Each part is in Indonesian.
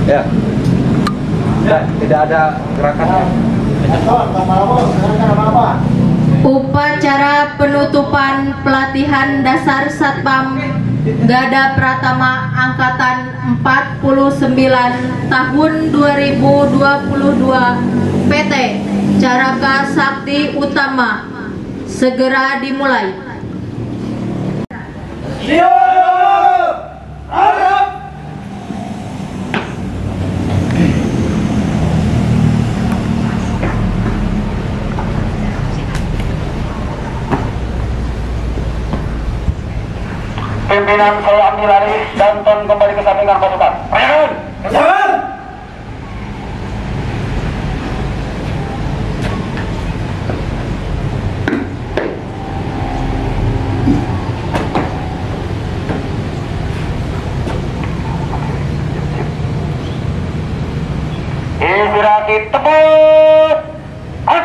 Ya. Tidak ada gerakan. Upacara penutupan pelatihan dasar Satpam Gada Pratama Angkatan 49 tahun 2022 PT Caraka Sakti Utama segera dimulai. Pimpinan saya ambil alih dan kembali ke sampingan pasukan. Perjalanan! Perjalanan! Istirahat tebut! Hak!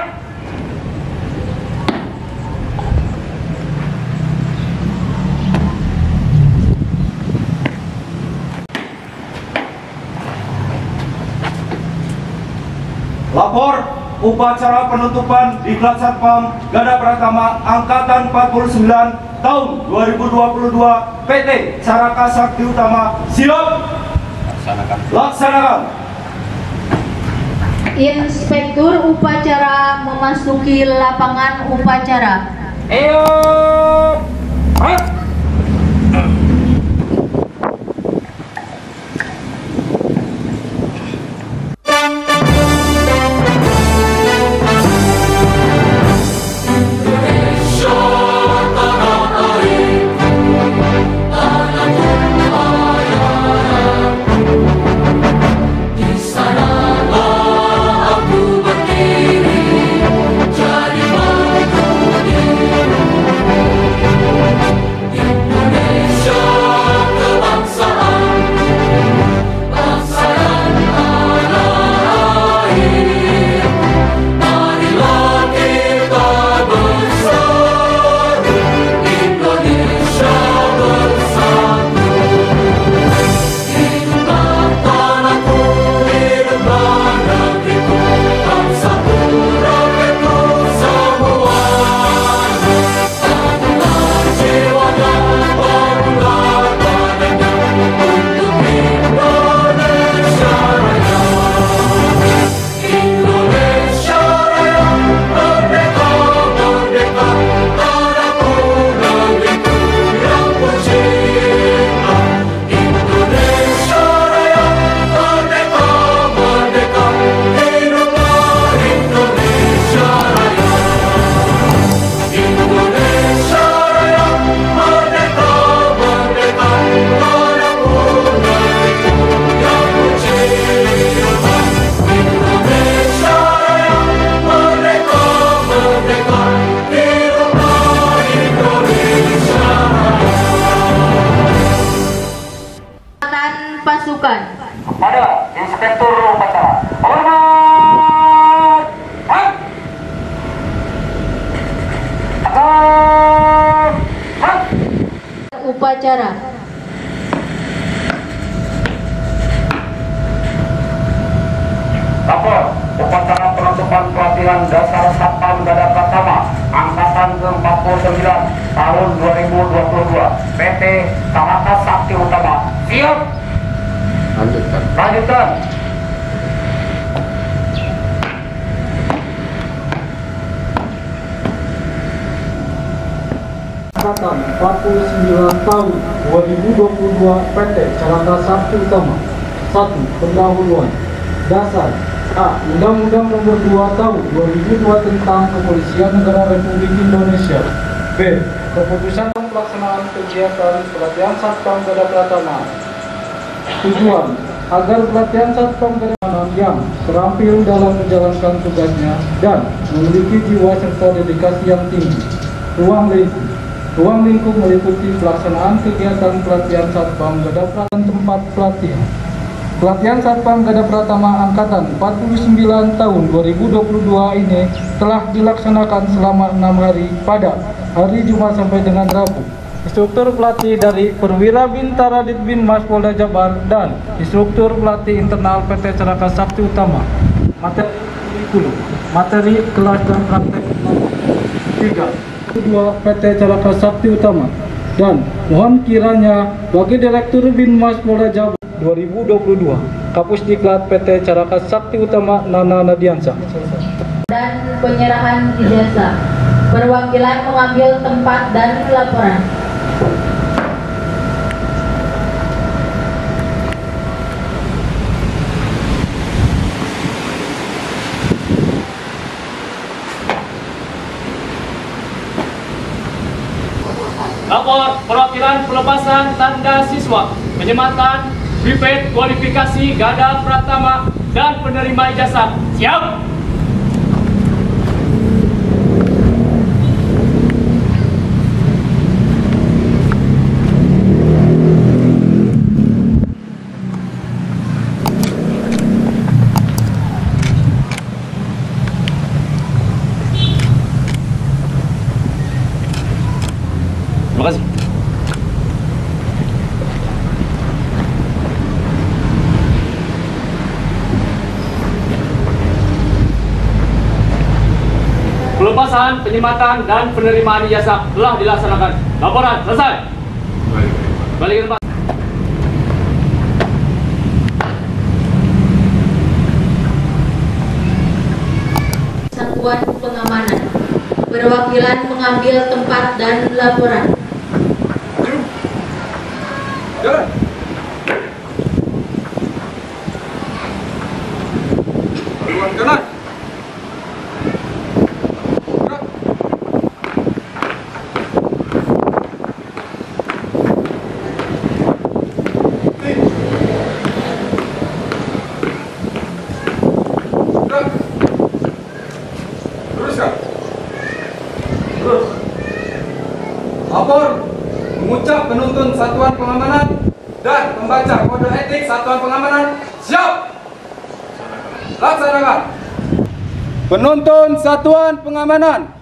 Lapor upacara penutupan Diklat Satpam Gada Pratama Angkatan 49 tahun 2022 PT Caraka Sakti Utama. Siap. Laksanakan. Inspektur upacara memasuki lapangan upacara. Ayo! Hak! Pasukan. Pada Inspektur upacara. Hormat! Hak! Akan! Hak! Upacara. Lapor upacara penutupan pelatihan dasar Satpam Gada Pratama Angkatan ke-49 tahun 2022 PT Caraka Sakti Utama. Siap. Lanjutkan. Angkatan 49 tahun 2022 PT Caraka Sakti Utama. 1. Pendahuluan. Dasar A. Undang-Undang Nomor 2 Tahun 2002 tentang Kepolisian Negara Republik Indonesia. B. Keputusan pelaksanaan kegiatan pelatihan Satpam Gada Pratama. Tujuan agar pelatihan Satpam Gada Pratama yang terampil dalam menjalankan tugasnya dan memiliki jiwa serta dedikasi yang tinggi. Ruang lingkup meliputi pelaksanaan kegiatan pelatihan Satpam Gada Pratama tempat pelatihan. Pelatihan Satpam Gada Pratama Angkatan 49 tahun 2022 ini telah dilaksanakan selama 6 hari pada hari Jumat sampai dengan Rabu instruktur pelatih dari Perwira Bintara Ditbinmas Polda Jabar, dan instruktur pelatih internal PT Caraka Sakti Utama. Materi kurikulum, materi kelas dan praktek 3. 2 PT Caraka Sakti Utama, dan mohon kiranya Wakil Direktur Binmas Polda Jabar 2022 Kapus Diklat PT Caraka Sakti Utama Nana Nadiansyah. Dan penyerahan ijazah. Perwakilan mengambil tempat dan laporan. Lapor perwakilan pelepasan tanda siswa, penyematan, pipet, kualifikasi, gada pratama, dan penerima ijazah. Siap! Terima kasih. Pelepasan, penyematan, dan penerimaan ijazah telah dilaksanakan. Laporan selesai. Balik ke tempat. Satuan pengamanan. Perwakilan mengambil tempat dan laporan. Jalan. Haluan kanan. Gerak. Gerak. Teruskan. Terus. Lapor mengucap penuntun satuan pengamanan dan membaca kode etik satuan pengamanan. Siap. Laksanakan. Penuntun satuan pengamanan.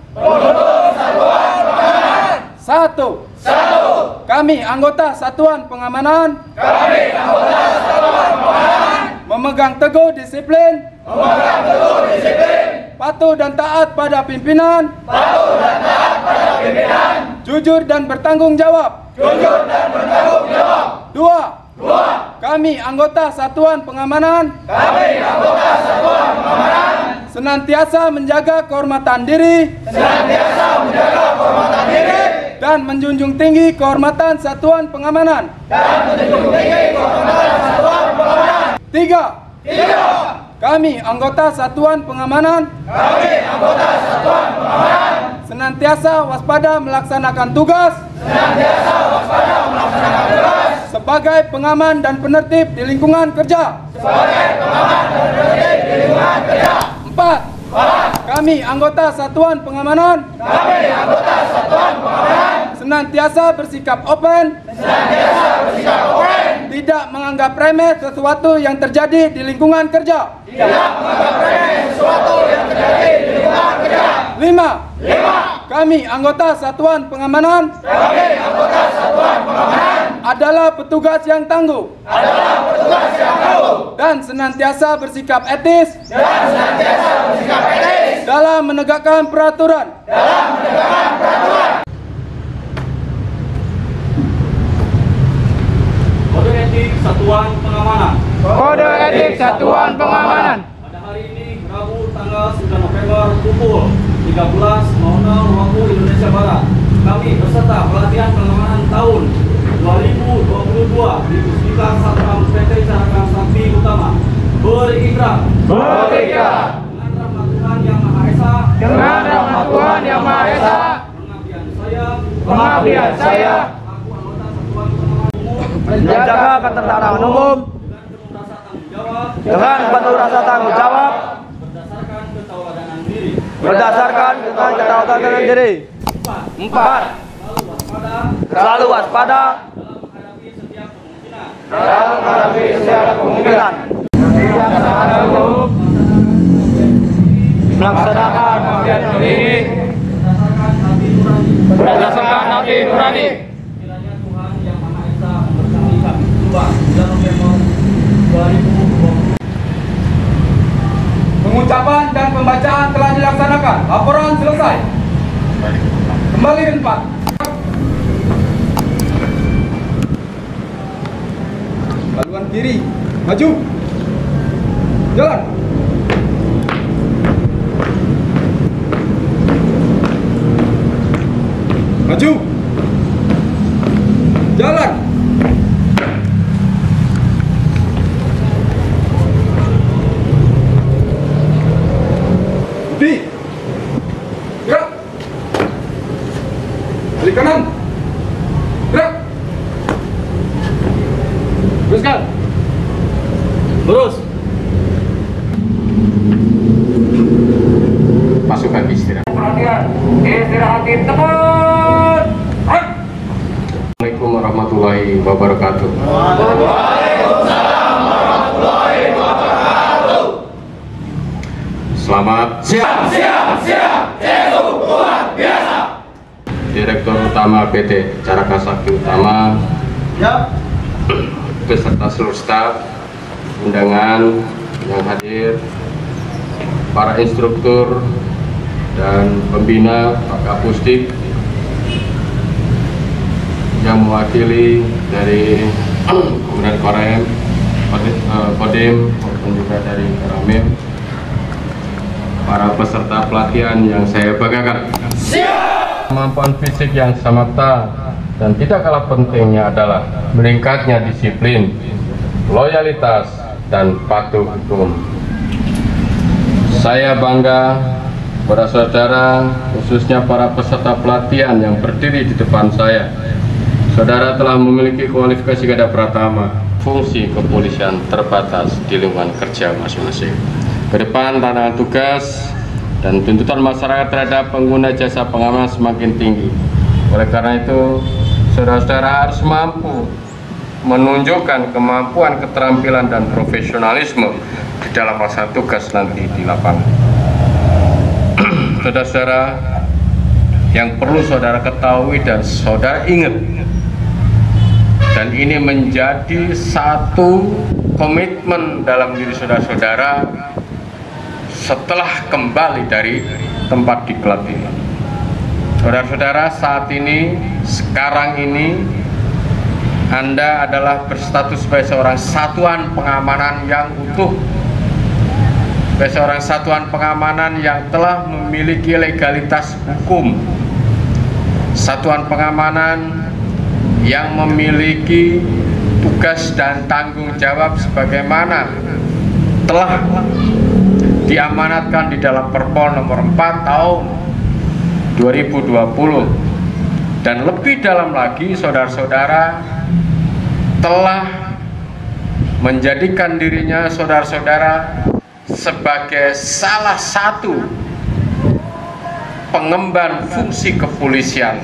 Satu. Kami anggota satuan pengamanan. Memegang teguh disiplin. Patuh dan taat pada pimpinan. Jujur dan bertanggung jawab. Dua. Kami anggota satuan pengamanan. Senantiasa menjaga kehormatan diri. Dan menjunjung tinggi kehormatan satuan pengamanan. Tiga. Kami anggota satuan pengamanan. Senantiasa waspada melaksanakan tugas. Sebagai pengaman dan penertib di lingkungan kerja. Empat. Kami anggota satuan pengamanan. Senantiasa bersikap open. Tidak menganggap remeh sesuatu yang terjadi di lingkungan kerja. Lima. Kami anggota satuan pengamanan. Adalah petugas yang tangguh. Dan senantiasa bersikap etis. Dalam menegakkan peraturan. Kode etik satuan pengamanan. Pada hari ini, Rabu tanggal 9 November pukul 13.00 waktu Indonesia Barat, kami beserta pelatihan pengamanan tahun 2022 di Puskesmas Satpam PT Caraka Sakti Utama berikrar dengan rahmat Tuhan Yang Maha Esa, pengabdian saya selaku anggota satuan pengamanan umum menjaga ketertiban umum dengan penuh rasa tanggung jawab berdasarkan ketauladanan diri. 4. Selalu waspada dalam menghadapi setiap kemungkinan. Melaksanakan pengabdian diri berdasarkan hati nurani. Dinyatakan laporan selesai. Kembali ke tempat. Haluan kiri, maju. Jalan. Maju. Jalan. Budi. Gerak. Balik kanan. Gerak. Teruskan. Lurus. Pasukan istirahat. Perhatian, istirahat di tempat. Assalamualaikum warahmatullahi wabarakatuh. Waalaikumsalam warahmatullahi wabarakatuh. Selamat siang. Luar biasa. Direktur Utama PT Caraka Sakti Utama. Ya. Beserta seluruh staf, undangan yang hadir, para instruktur dan pembina Pak Kapusdik yang mewakili dari Kemudian Korem, Kodim maupun juga dari Ramim, para peserta pelatihan yang saya banggakan. Kemampuan fisik yang samapta dan tidak kalah pentingnya adalah meningkatnya disiplin, loyalitas, dan patuh hukum. Saya bangga pada saudara, khususnya para peserta pelatihan yang berdiri di depan saya. Saudara telah memiliki kualifikasi Gada Pratama, fungsi kepolisian terbatas di lingkungan kerja masing-masing. Ke depan tantangan tugas dan tuntutan masyarakat terhadap pengguna jasa pengamanan semakin tinggi. Oleh karena itu, saudara-saudara harus mampu menunjukkan kemampuan, keterampilan, dan profesionalisme di dalam melaksanakan tugas nanti di lapangan. Saudara-saudara, yang perlu saudara ketahui dan saudara ingat, dan ini menjadi satu komitmen dalam diri saudara-saudara setelah kembali dari tempat diklat ini. Saudara-saudara, saat ini, sekarang ini, Anda adalah berstatus sebagai seorang satuan pengamanan yang utuh, sebagai seorang satuan pengamanan yang telah memiliki legalitas hukum, satuan pengamanan yang memiliki tugas dan tanggung jawab sebagaimana telah diamanatkan di dalam Perpol nomor 4 tahun 2020. Dan lebih dalam lagi, saudara-saudara telah menjadikan dirinya saudara-saudara sebagai salah satu pengemban fungsi kepolisian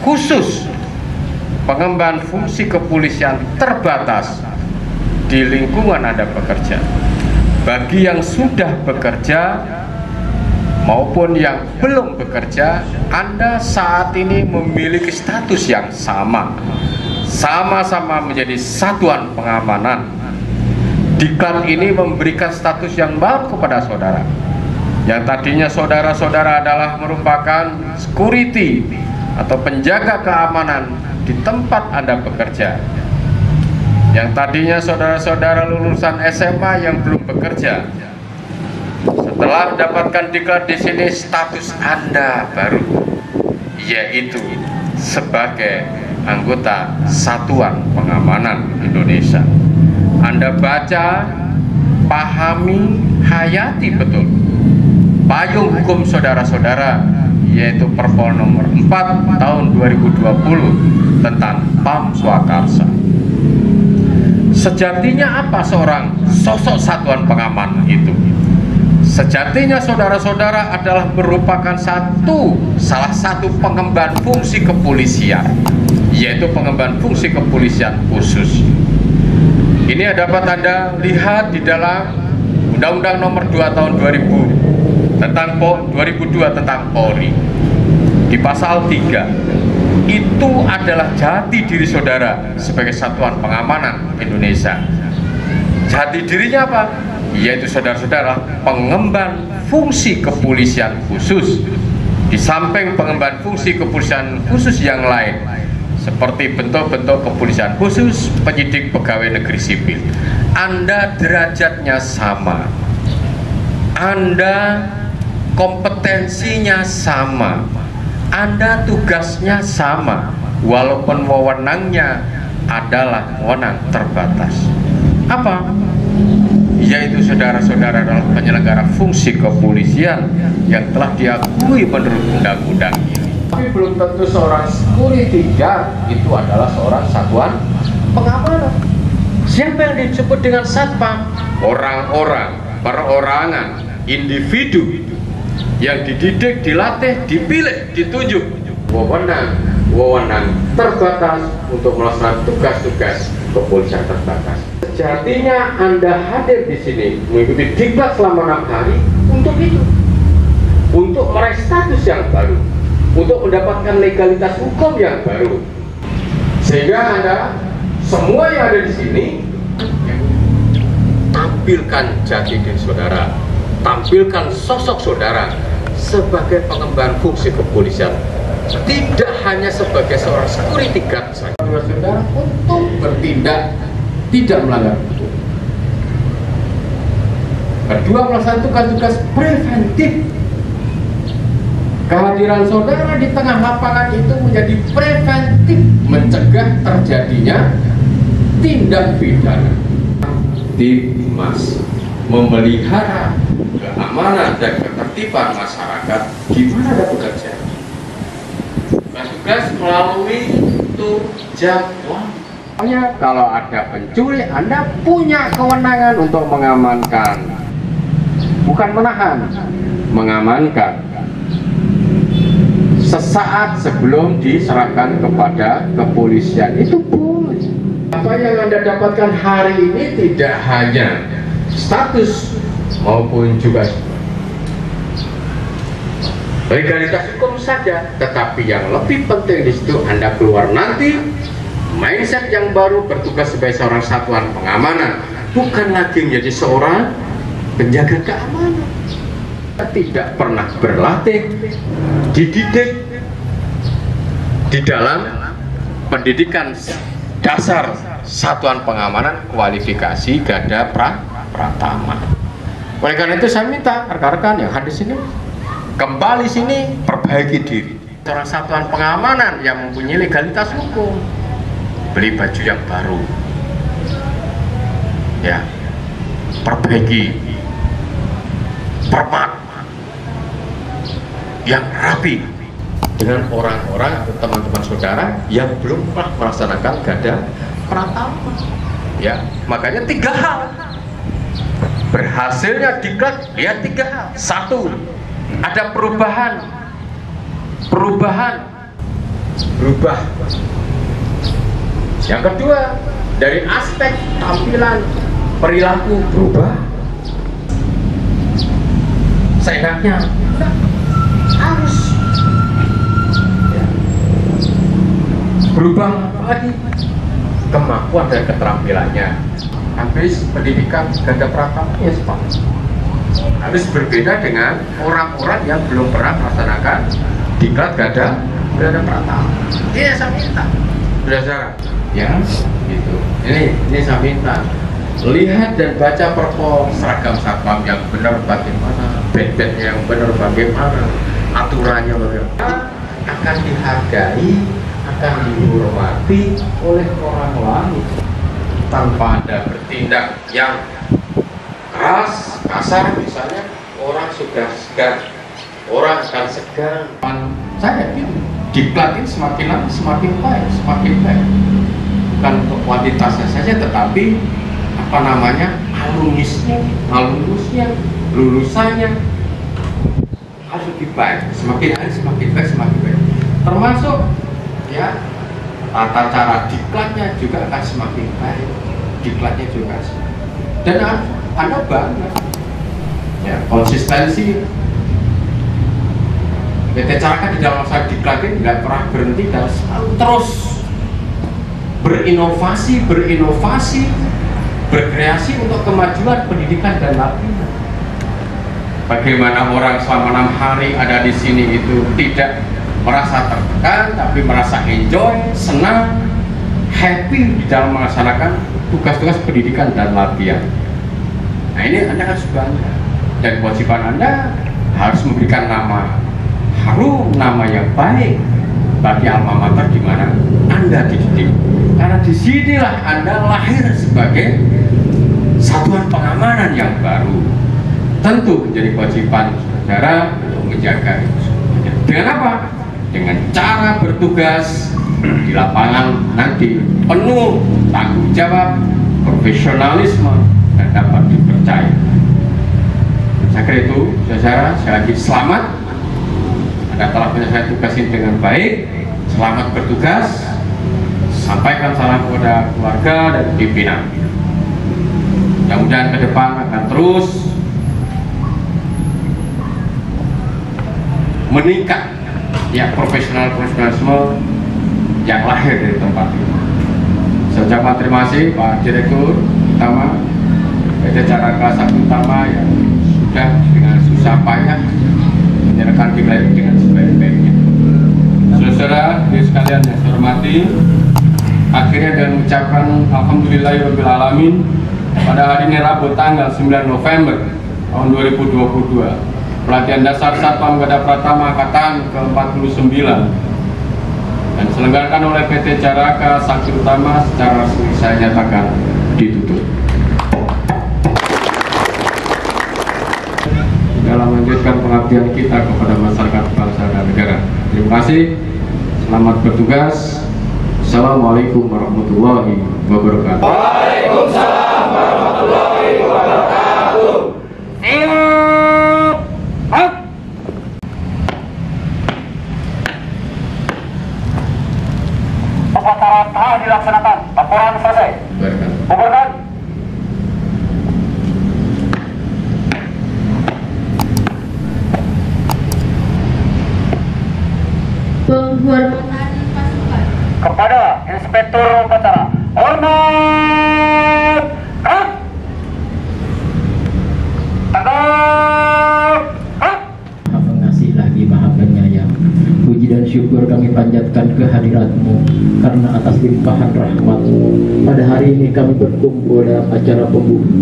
khusus, pengemban fungsi kepolisian terbatas di lingkungan Anda bekerja. Bagi yang sudah bekerja maupun yang belum bekerja, Anda saat ini memiliki status yang sama, sama-sama menjadi satuan pengamanan. Diklat ini memberikan status yang baru kepada saudara. Yang tadinya saudara-saudara adalah merupakan security atau penjaga keamanan di tempat Anda bekerja. Yang tadinya saudara-saudara lulusan SMA yang belum bekerja, setelah mendapatkan diklat di sini, status Anda baru, yaitu sebagai anggota Satuan Pengamanan Indonesia. Anda baca, pahami, hayati betul payung hukum saudara-saudara, yaitu Perpol nomor 4 tahun 2020 tentang PAM Swakarsa. Sejatinya apa seorang sosok satuan pengaman itu? Sejatinya saudara-saudara adalah merupakan salah satu pengemban fungsi kepolisian, yaitu pengemban fungsi kepolisian khusus. Ini dapat Anda lihat di dalam Undang-Undang nomor 2 tahun 2002 tentang Polri. Di pasal 3 itu adalah jati diri saudara sebagai satuan pengamanan Indonesia. Jati dirinya apa? yaitu saudara-saudara pengemban fungsi kepolisian khusus. Di samping pengemban fungsi kepolisian khusus yang lain, seperti bentuk-bentuk kepolisian khusus, penyidik pegawai negeri sipil, Anda derajatnya sama, Anda kompetensinya sama, Anda tugasnya sama, walaupun wewenangnya adalah wewenang terbatas. Apa? Yaitu saudara-saudara adalah penyelenggara fungsi kepolisian yang telah diakui menurut undang-undang ini. Tapi belum tentu seorang security guard itu adalah seorang satuan pengamanan. Siapa yang disebut dengan satpam? Orang-orang, perorangan, individu yang dididik, dilatih, dipilih, ditunjuk, wewenang terbatas untuk melaksanakan tugas-tugas kepolisian terbatas. Sejatinya Anda hadir di sini mengikuti diklat selama 6 hari untuk itu, untuk meraih status yang baru, untuk mendapatkan legalitas hukum yang baru, sehingga Anda semua yang ada di sini tampilkan jati diri saudara, tampilkan sosok saudara sebagai pengemban fungsi kepolisian, tidak hanya sebagai seorang security guard saja. Saudara untuk bertindak tidak melanggar hukum. Kedua, melaksanakan tugas-tugas preventif. Kehadiran saudara di tengah lapangan itu menjadi preventif, mencegah terjadinya tindak pidana. Mas, memelihara keamanan dan ketertiban masyarakat di mana Anda bekerja. Tugas melalui jadwal. Kalau ada pencuri, Anda punya kewenangan untuk mengamankan, bukan menahan, mengamankan sesaat sebelum diserahkan kepada kepolisian. Itu boleh. Apa yang Anda dapatkan hari ini tidak hanya status maupun juga legalitas hukum saja, tetapi yang lebih penting di situ Anda keluar nanti mindset yang baru, bertugas sebagai seorang satuan pengamanan, bukan lagi menjadi seorang penjaga keamanan. Tidak pernah berlatih, dididik di dalam pendidikan dasar satuan pengamanan kualifikasi Gada Pratama. Oleh karena itu saya minta rekan-rekan yang hadir sini kembali sini, perbaiki diri. Seorang satuan pengamanan yang mempunyai legalitas hukum, beli baju yang baru, ya, perbaiki permak yang rapi dengan orang-orang atau teman-teman saudara yang belum pernah melaksanakan Gada Pratama. Ya, makanya 3 hal berhasilnya diklat, lihat 3 hal. 1, ada perubahan, berubah. Yang kedua, dari aspek tampilan perilaku berubah. Seenaknya harus berubah lagi kemampuan dan keterampilannya. Habis pendidikan Gada Pratama ya harus berbeda dengan orang-orang yang belum pernah melaksanakan diklat Gada Pratama. Ini saya minta, berdasarkan ya, gitu. Ini saya minta lihat dan baca perpol seragam satpam yang benar bagaimana, bed yang benar bagaimana, aturannya bagaimana, akan dihargai, akan dihormati oleh orang lain tanpa Anda bertindak yang keras, kasar misalnya, orang sudah segan, orang akan segan. Saya gitu, diklatin semakin lama semakin baik, bukan untuk kuantitasnya saja, tetapi apa namanya, alulusnya, lulusannya harus lebih baik, semakin hari semakin baik, termasuk ya tata cara diklatnya juga akan semakin baik, diklatnya juga dan Anda bangga ya, konsistensi PT Caraka di dalam masa diklat ini tidak pernah berhenti dan selalu terus berinovasi berkreasi untuk kemajuan pendidikan dan latihan. Bagaimana orang selama 6 hari ada di sini itu tidak merasa tertekan, tapi merasa enjoy, senang, happy di dalam melaksanakan tugas-tugas pendidikan dan latihan. Nah, ini Anda harus bangga, dan kewajiban Anda harus memberikan nama harum, nama yang baik bagi alma mater di mana Anda dididik. Karena disinilah Anda lahir sebagai satuan pengamanan yang baru. Tentu menjadi kewajiban saudara untuk menjaga itu. Dengan apa? Dengan cara bertugas di lapangan nanti penuh tanggung jawab, profesionalisme, dan dapat dipercaya. Saya kira itu, saudara, sekali lagi selamat. Anda telah menyelesaikan tugas ini dengan baik. Selamat bertugas. Sampaikan salam kepada keluarga dan pimpinan. Mudah-mudahan ke depan akan terus meningkat ya profesionalisme yang lahir dari tempat ini. Saya ucapkan terima kasih Pak Direktur Utama PT Caraka Sakti Utama yang sudah dengan susah payah menyerahkan wilayah dengan sebaik-baiknya. Saudara sekalian yang saya hormati, akhirnya dengan mengucapkan alhamdulillahirobbilalamin, pada hari ini Rabu tanggal 9 November tahun 2022 pelatihan dasar Satpam Gada Pratama Angkatan ke-49 dan diselenggarakan oleh PT Caraka Sakti Utama secara resmi saya nyatakan ditutup. Dalam melanjutkan pengabdian kita kepada masyarakat bangsa dan negara. Terima kasih. Selamat bertugas. Assalamualaikum warahmatullahi wabarakatuh. Waalaikumsalam warahmatullahi wabarakatuh. Upacara telah dilaksanakan. Laporan selesai. Bubarkan. Penghormatan pasukan Kepada Inspektur Upacara. Hormat. Tanggap. Maha Pengasih lagi Maha Penyayang. Puji dan syukur kami panjatkan kehadirat-Mu karena atas limpahan rahmat-Mu. Pada hari ini kami berkumpul dalam acara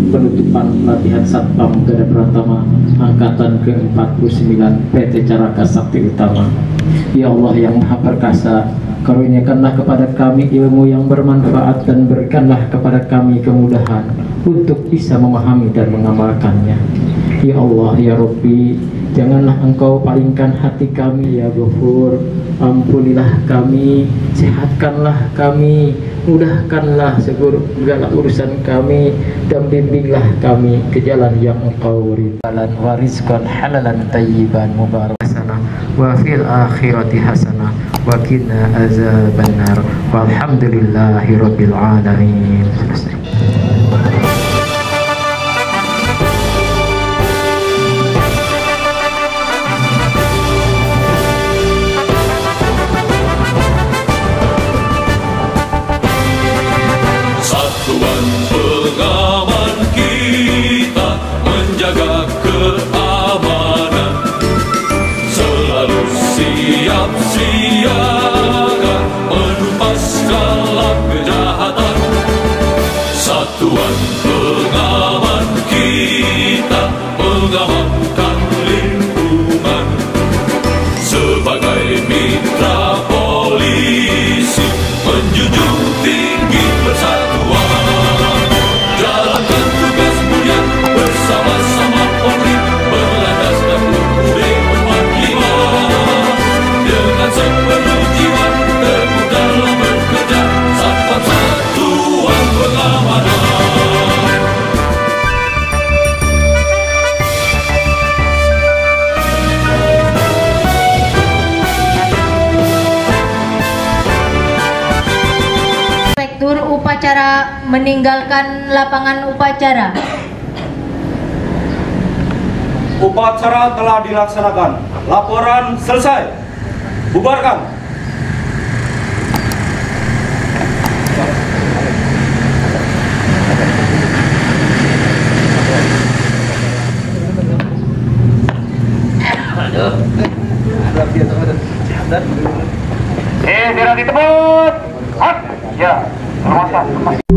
penutupan pelatihan Satpam Gada Pratama Angkatan ke-49 PT Caraka Sakti Utama. Ya Allah yang Maha Perkasa, karuniakanlah kepada kami ilmu yang bermanfaat dan berikanlah kepada kami kemudahan untuk bisa memahami dan mengamalkannya. Ya Allah, ya Rabbi, janganlah Engkau palingkan hati kami, ya Ghafur. Ampunilah kami, sehatkanlah kami, mudahkanlah segala urusan kami, dan bimbinglah kami ke jalan yang Engkau ridhakan, wa rizqan halalan tayyiban mubarak hasanah, wa fil akhirati hasanah, wa qina azabannar, walhamdulillahi rabbil alamin. Selesai. Satuan pengaman kita menjaga keamanan, selalu siap siaga menumpas segala kejahatan. Satuan pengaman kita mengamankan lingkungan, sebagai mitra polisi menjunjung tinggi persatuan, jalankan tugas mulia bersama-sama Polri, berlandaskan UUD 45 dengan sepenuh jiwa, teguh dalam bekerja, Satpam Satuan Pengamanan. Inspektur upacara meninggalkan lapangan upacara. Upacara telah dilaksanakan. Laporan selesai. Bubarkan. Tidak ditebut. Hot. Ya, termasuk.